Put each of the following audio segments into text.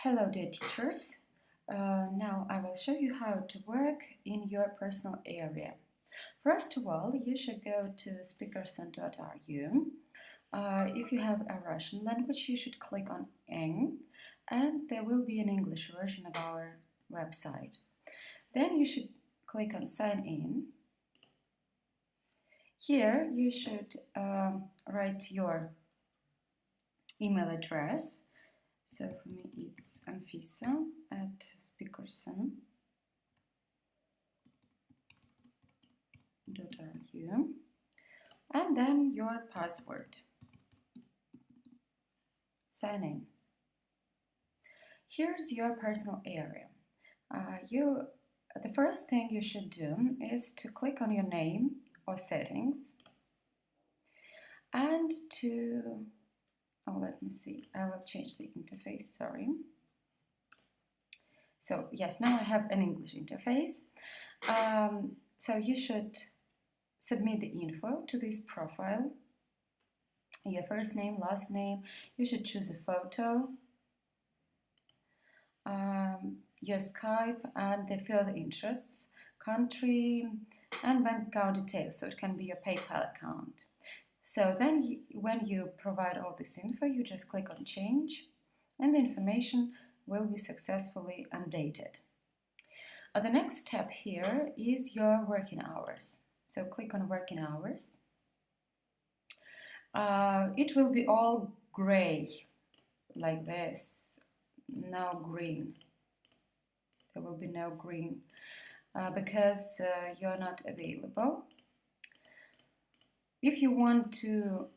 Hello dear teachers, now I will show you how to work in your personal area. First of all, you should go to speakerson.ru. If you have a Russian language, you should click on Eng, and there will be an English version of our website. Then you should click on Sign In. Here you should write your email address. So for me it's anfisa@speakerson.ru, and then your password. Sign in. Here's your personal area. The first thing you should do is to click on your name or settings and let me see, I will change the interface, sorry. So yes, now I have an English interface. So you should submit the info to this profile. Your first name, last name, you should choose a photo, your Skype and the field interests, country and bank account details, so it can be your PayPal account. So then when you provide all this info, you just click on change and the information will be successfully updated. The next step here is your working hours. So click on working hours. It will be all gray like this, no green. There will be no green because you're not available. If you want to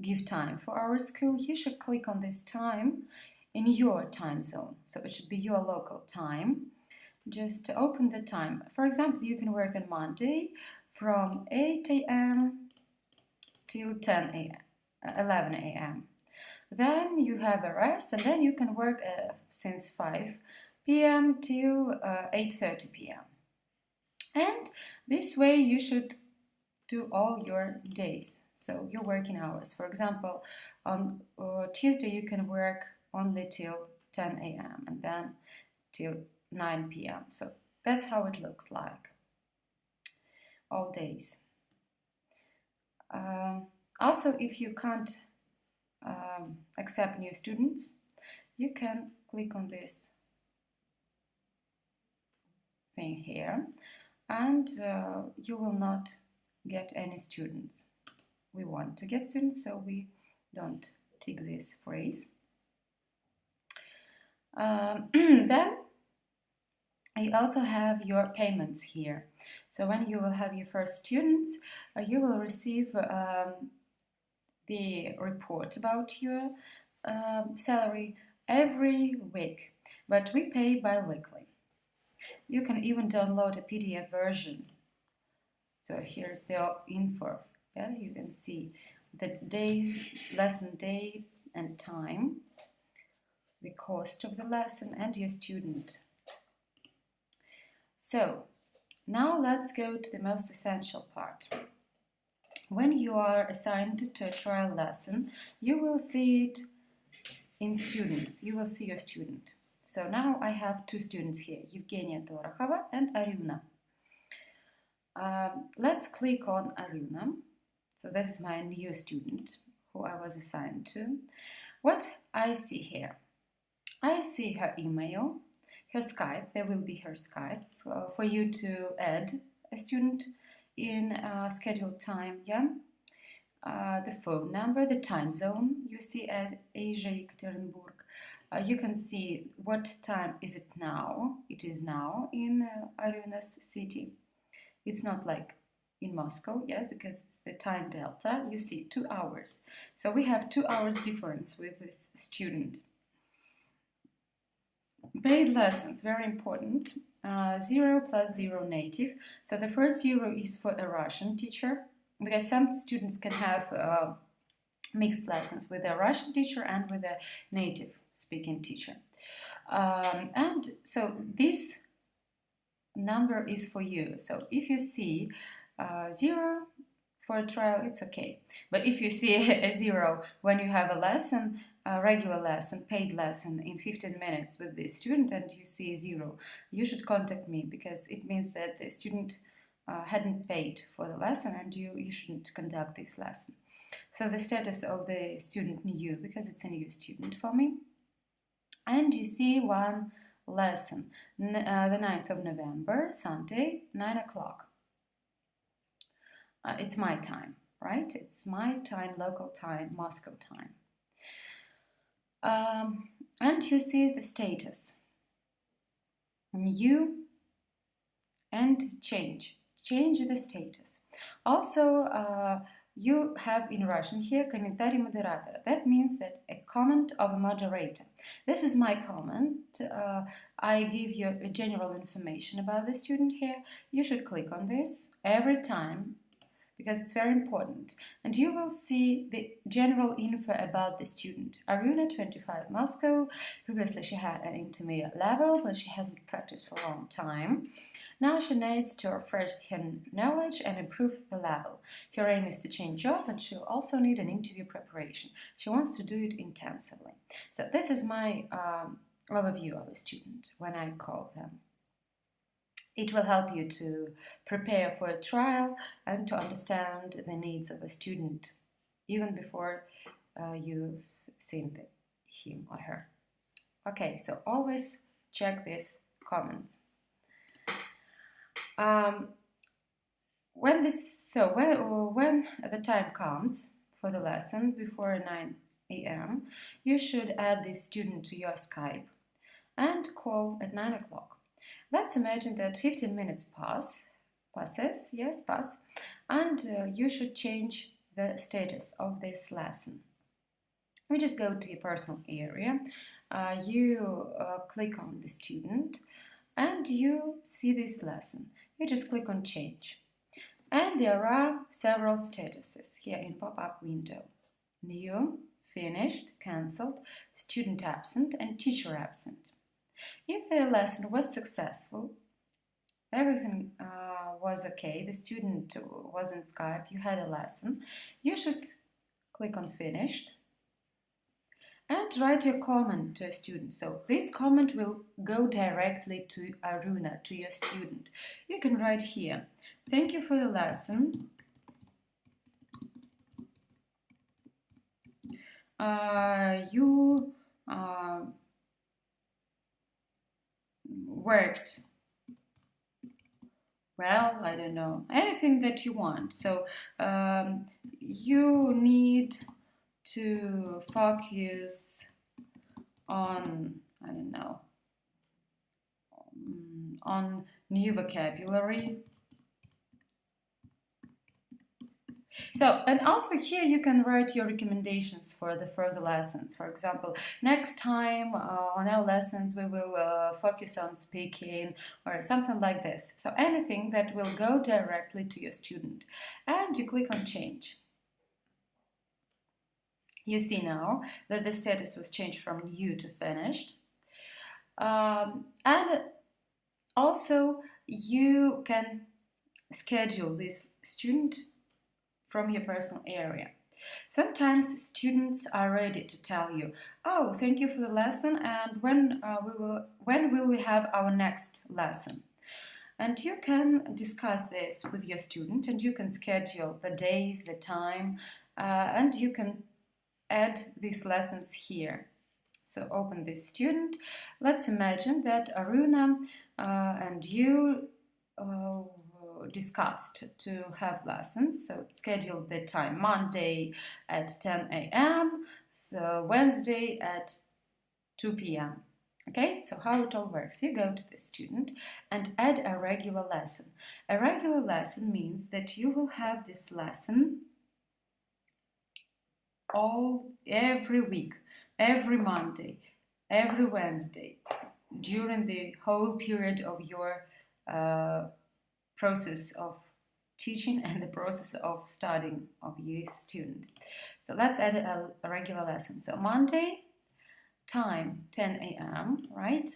give time for our school, you should click on this time in your time zone. So it should be your local time. Just open the time. For example, you can work on Monday from 8 a.m. till 11 a.m. Then you have a rest, and then you can work since 5 p.m. till 8:30 p.m. And this way you should do all your days, so your working hours. For example, on Tuesday you can work only till 10 a.m. and then till 9 p.m. So that's how it looks like, all days. Also, if you can't accept new students, you can click on this thing here, and you will not get any students. We want to get students, so we don't tick this phrase. Then you also have your payments here. So when you will have your first students, you will receive the report about your salary every week, but we pay bi-weekly. You can even download a PDF version. So here's the info. Yeah, you can see the day, lesson date and time, the cost of the lesson and your student. So now let's go to the most essential part. When you are assigned to a trial lesson, you will see it in students. You will see your student. So now I have two students here, Evgenia Dorokhova and Aruna. Let's click on Aruna. So this is my new student who I was assigned to. What I see here? I see her email, her Skype. There will be her Skype for you to add a student in scheduled time. Yeah. The phone number, the time zone. You see at Asia, Ekaterinburg. You can see what time is it now. It is now in Aruna's city. It's not like in Moscow, yes, because it's the time delta. You see 2 hours. So we have 2 hours difference with this student. Paid lessons, very important. 0 plus 0 native. So the first 0 is for a Russian teacher, because some students can have mixed lessons with a Russian teacher and with a native speaking teacher. And so this number is for you. So if you see 0 for a trial, it's okay. But if you see a 0 when you have a lesson, regular lesson, paid lesson in 15 minutes with the student and you see 0, you should contact me, because it means that the student hadn't paid for the lesson and you shouldn't conduct this lesson. So the status of the student new, because it's a new student for me. And you see one lesson, the 9th of November, Sunday, 9 o'clock. It's my time, right? It's my time, local time, Moscow time. And you see the status, new and change the status. Also, you have in Russian here комментарий модератора. That means that a comment of a moderator. This is my comment. I give you a general information about the student here. You should click on this every time, because it's very important. And you will see the general info about the student. Aruna, 25, Moscow. Previously she had an intermediate level, but she hasn't practiced for a long time. Now she needs to refresh her knowledge and improve the level. Her aim is to change job, and she'll also need an interview preparation. She wants to do it intensively. So this is my overview of a student when I call them. It will help you to prepare for a trial and to understand the needs of a student even before you've seen him or her. Okay, so always check these comments. When the time comes for the lesson before 9 a.m., you should add this student to your Skype and call at 9 o'clock. Let's imagine that 15 minutes pass, and you should change the status of this lesson. We just go to your personal area, you click on the student, and you see this lesson. You just click on change. And there are several statuses here in pop-up window. New, finished, cancelled, student absent, and teacher absent. If the lesson was successful, everything was okay, the student was in Skype, you had a lesson, you should click on finished and write your comment to a student. So this comment will go directly to Aruna, to your student. You can write here, thank you for the lesson. You worked well, I don't know, anything that you want. So you need to focus on, I don't know, on new vocabulary. So, and also here you can write your recommendations for the further lessons. For example, next time on our lessons we will focus on speaking or something like this. So anything that will go directly to your student. And you click on change. You see now that the status was changed from new to finished. And also you can schedule this student from your personal area. Sometimes students are ready to tell you, oh, thank you for the lesson, and when will we have our next lesson? And you can discuss this with your student, and you can schedule the days, the time, and you can add these lessons here. So open this student. Let's imagine that Aruna and you discussed to have lessons, so schedule the time Monday at 10 a.m., so Wednesday at 2 p.m. Okay, so how it all works, you go to the student and add a regular lesson. A regular lesson means that you will have this lesson every week, every Monday, every Wednesday, during the whole period of your process of teaching and the process of studying of your student. So let's add a regular lesson. So Monday, time 10 a.m., right?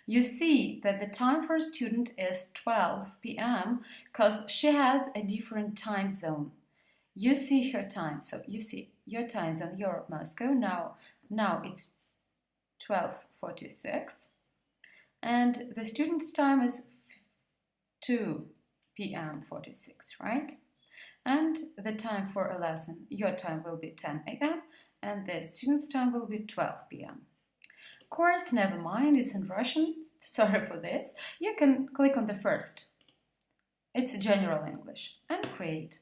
You see that the time for a student is 12 p.m. because she has a different time zone. You see her time, so you see your time zone, Europe, Moscow. Now it's 12:46, and the student's time is 2 p.m. 46, right? And the time for a lesson, your time will be 10 a.m. and the student's time will be 12 p.m. Of course, never mind, it's in Russian, sorry for this. You can click on the first. It's general English and create.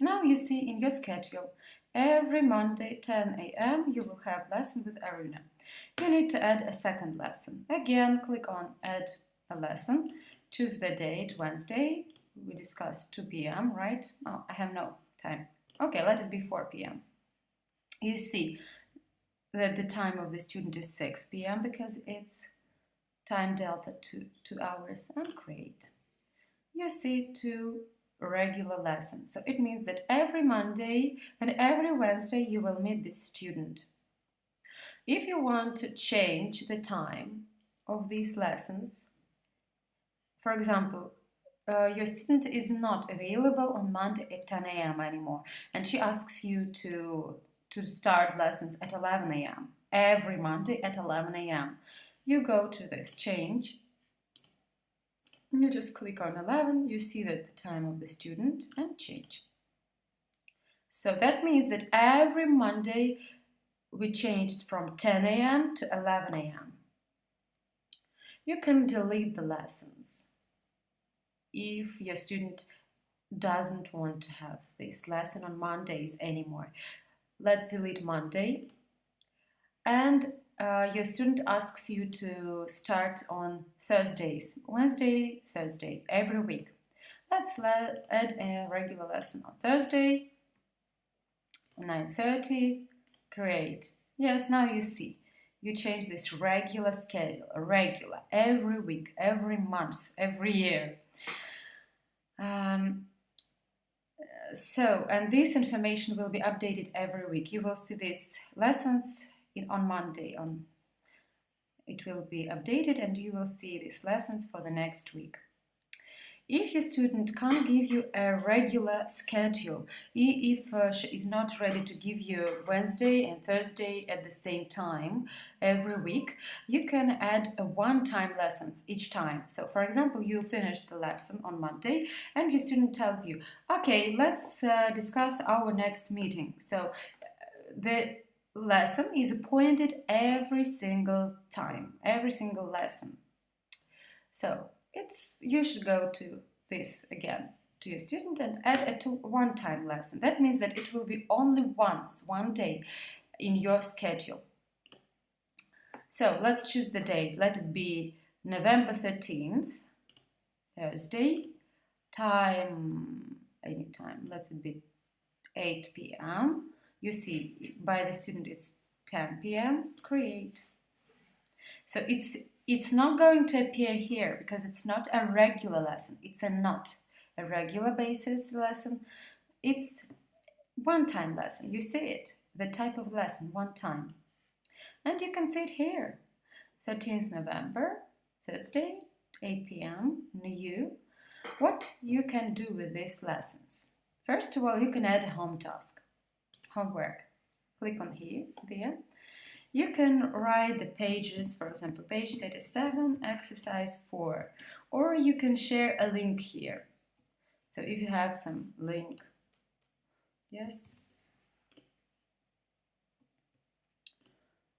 Now you see in your schedule, every Monday 10 a.m. you will have lesson with Aruna. You need to add a second lesson. Again, click on add a lesson, choose the date, Wednesday. We discussed 2 p.m., right? Oh, I have no time. Okay, let it be 4 p.m. You see that the time of the student is 6 p.m. because it's time delta 2 hours, and create. You see 2 regular lessons. So it means that every Monday and every Wednesday you will meet this student. If you want to change the time of these lessons, for example, your student is not available on Monday at 10 a.m. anymore, and she asks you to start lessons at 11 a.m. every Monday at 11 a.m. You go to this change. You just click on 11, you see that the time of the student, and change. So that means that every Monday we changed from 10 a.m. to 11 a.m. You can delete the lessons if your student doesn't want to have this lesson on Mondays anymore. Let's delete Monday. And your student asks you to start on Thursdays, Wednesday, Thursday, every week. Let's add a regular lesson on Thursday, 9:30, create. Yes, now you see, you change this regular schedule, regular, every week, every month, every year. And this information will be updated every week. You will see these lessons on Monday. It will be updated and you will see these lessons for the next week. If your student can't give you a regular schedule, if she is not ready to give you Wednesday and Thursday at the same time every week, you can add a one-time lessons each time. So, for example, you finish the lesson on Monday and your student tells you, okay, let's discuss our next meeting. So, the lesson is appointed every single time, every single lesson. So, you should go to this again to your student and add a one-time lesson. That means that it will be only once, one day in your schedule. So let's choose the date. Let it be November 13th, Thursday, time, anytime. Let it be 8 p.m. You see, by the student it's 10 p.m. Create. So it's not going to appear here because it's not a regular lesson. It's not a regular basis lesson. It's one-time lesson. You see it, the type of lesson, one time. And you can see it here. 13th November, Thursday, 8 p.m., new. What you can do with these lessons? First of all, you can add a home task, homework. Click on here, there. You can write the pages, for example, page 37, exercise 4, or you can share a link here. So if you have some link, yes,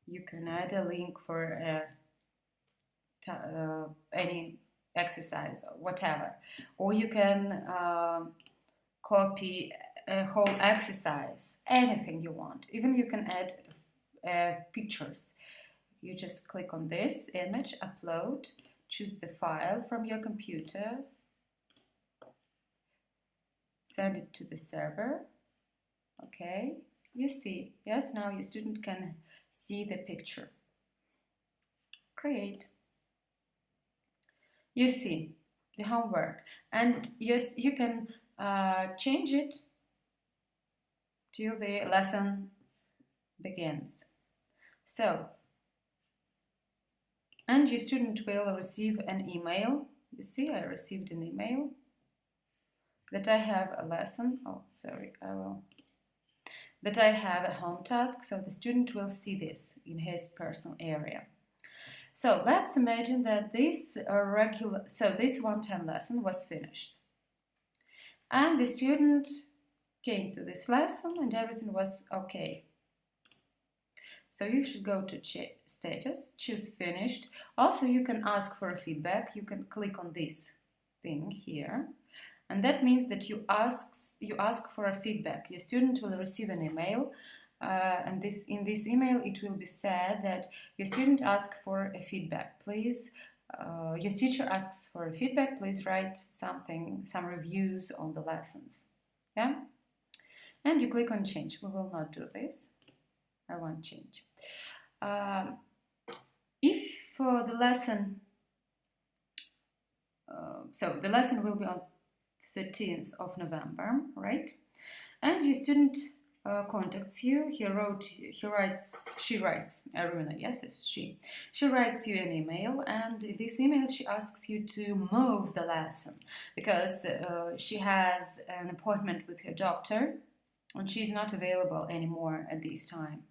you can add a link for any exercise or whatever, or you can copy a whole exercise, anything you want. Even you can add pictures. You just click on this image, upload, choose the file from your computer, send it to the server. Okay, you see, yes, now your student can see the picture. Create. You see the homework, and yes, you can change it till the lesson begins. So, and your student will receive an email. You see, I received an email that I have a lesson. Oh, sorry, I will that I have a home task, so the student will see this in his personal area. So let's imagine that this this one-time lesson was finished. And the student came to this lesson and everything was okay. So you should go to status, choose finished. Also, you can ask for a feedback. You can click on this thing here. And that means that you ask for a feedback. Your student will receive an email. And in this email, it will be said that your student asked for a feedback. Please, your teacher asks for a feedback. Please write some reviews on the lessons. Yeah? And you click on change. We will not do this. I want change. If the lesson, so the lesson will be on 13th of November, right? And your student contacts you. She writes, Aruna, yes, it's she. She writes you an email, and in this email she asks you to move the lesson because she has an appointment with her doctor and she's not available anymore at this time.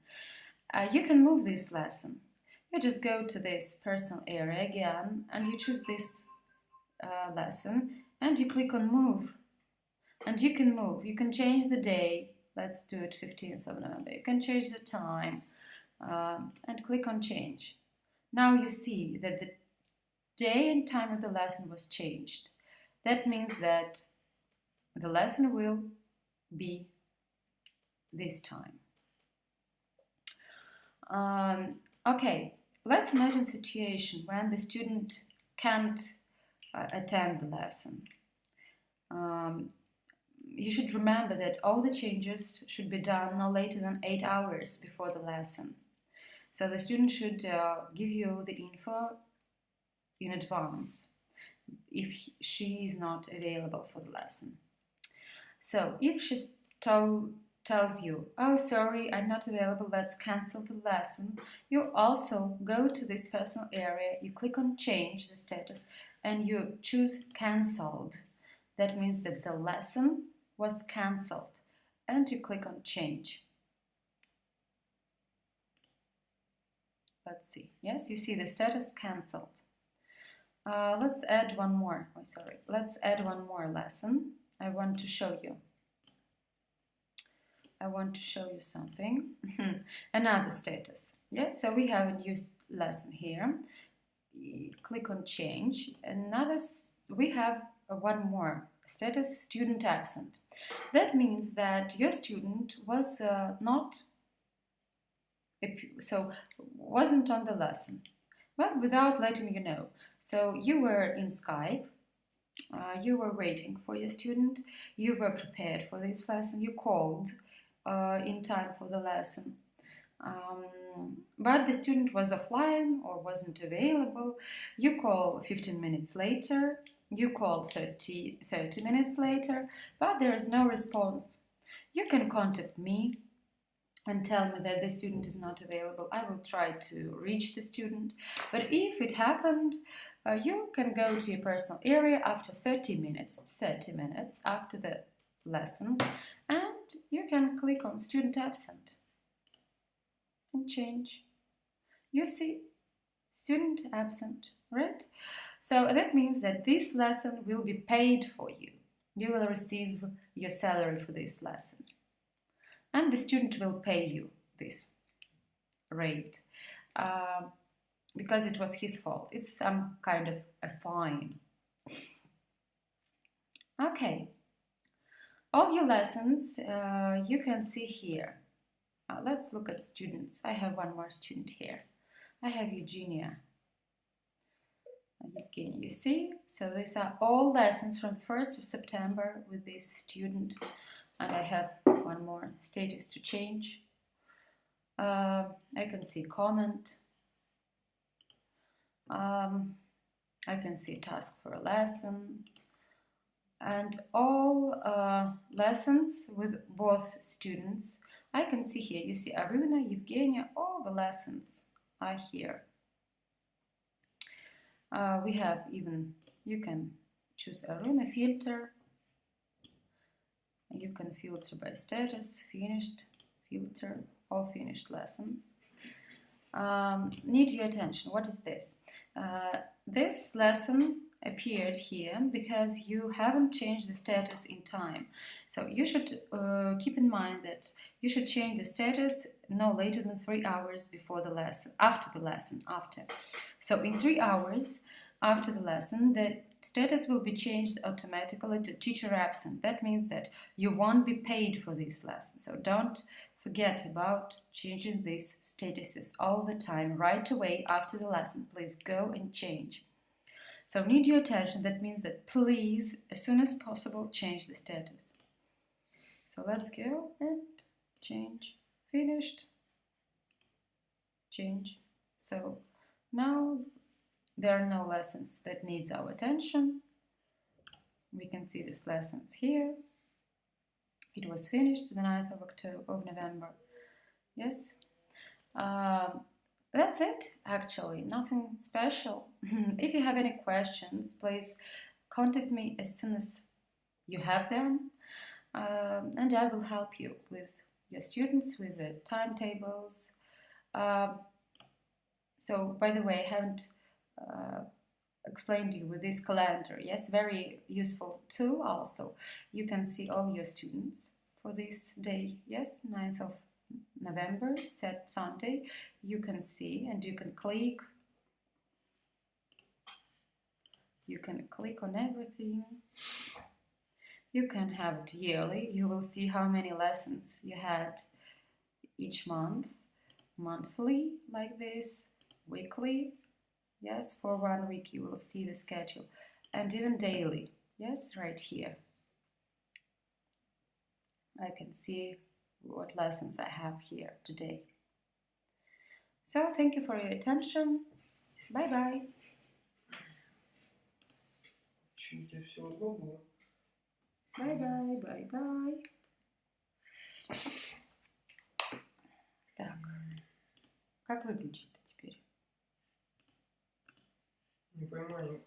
You can move this lesson. You just go to this personal area again and you choose this lesson and you click on move. And you can move. You can change the day. Let's do it 15th of November. You can change the time and click on change. Now you see that the day and time of the lesson was changed. That means that the lesson will be this time. Okay, let's imagine a situation when the student can't attend the lesson. You should remember that all the changes should be done no later than 8 hours before the lesson. So the student should give you the info in advance if she is not available for the lesson. So if she tells you, oh sorry, I'm not available, let's cancel the lesson, you also go to this personal area, you click on change the status and you choose cancelled. That means that the lesson was cancelled and you click on change. Let's see. Yes, you see the status cancelled. Let's add one more. Oh, sorry. Let's add one more lesson. I want to show you something. Another status. Yes, so we have a new lesson here. Click on change. We have one more status, student absent. That means that your student was wasn't on the lesson, but without letting you know. So you were in Skype, you were waiting for your student, you were prepared for this lesson, you called in time for the lesson. But the student was offline or wasn't available. You call 15 minutes later, you call 30 minutes later, but there is no response. You can contact me and tell me that the student is not available. I will try to reach the student. But if it happened, you can go to your personal area after 30 minutes after the lesson, and you can click on student absent and change. You see student absent, right? So that means that this lesson will be paid for you. You will receive your salary for this lesson. And the student will pay you this rate because it was his fault. It's some kind of a fine. Okay. All your lessons you can see here. Let's look at students. I have one more student here. I have Eugenia. Again, you see, so these are all lessons from the 1st of September with this student, and I have one more status to change. I can see comment. I can see task for a lesson, and all lessons with both students. I can see here, you see Aruna, Evgenia, all the lessons are here. We have even, you can choose Aruna filter. You can filter by status, finished, filter, all finished lessons. Need your attention. What is this? This lesson appeared here because you haven't changed the status in time. So you should keep in mind that you should change the status no later than 3 hours before the lesson, after the lesson. So in 3 hours after the lesson, the status will be changed automatically to teacher absent. That means that you won't be paid for this lesson. So don't forget about changing these statuses all the time, right away after the lesson. Please go and change. So need your attention. That means that please, as soon as possible, change the status. So let's go and change. Finished. Change. So now there are no lessons that needs our attention. We can see these lessons here. It was finished the 9th of November. Yes. That's it, actually. Nothing special. If you have any questions, please contact me as soon as you have them. And I will help you with your students, with the timetables. So, by the way, I haven't explained to you with this calendar. Yes, very useful tool also. You can see all your students for this day. Yes, 9th of November, set Sunday. You can see and you can click. You can click on everything. You can have it yearly. You will see how many lessons you had each month. Monthly, like this. Weekly. Yes, for 1 week you will see the schedule. And even daily. Yes, right here. I can see what lessons I have here today. So, thank you for your attention. Bye-bye. Bye-bye, bye-bye. Так, как выключить-то теперь? Не поймаю.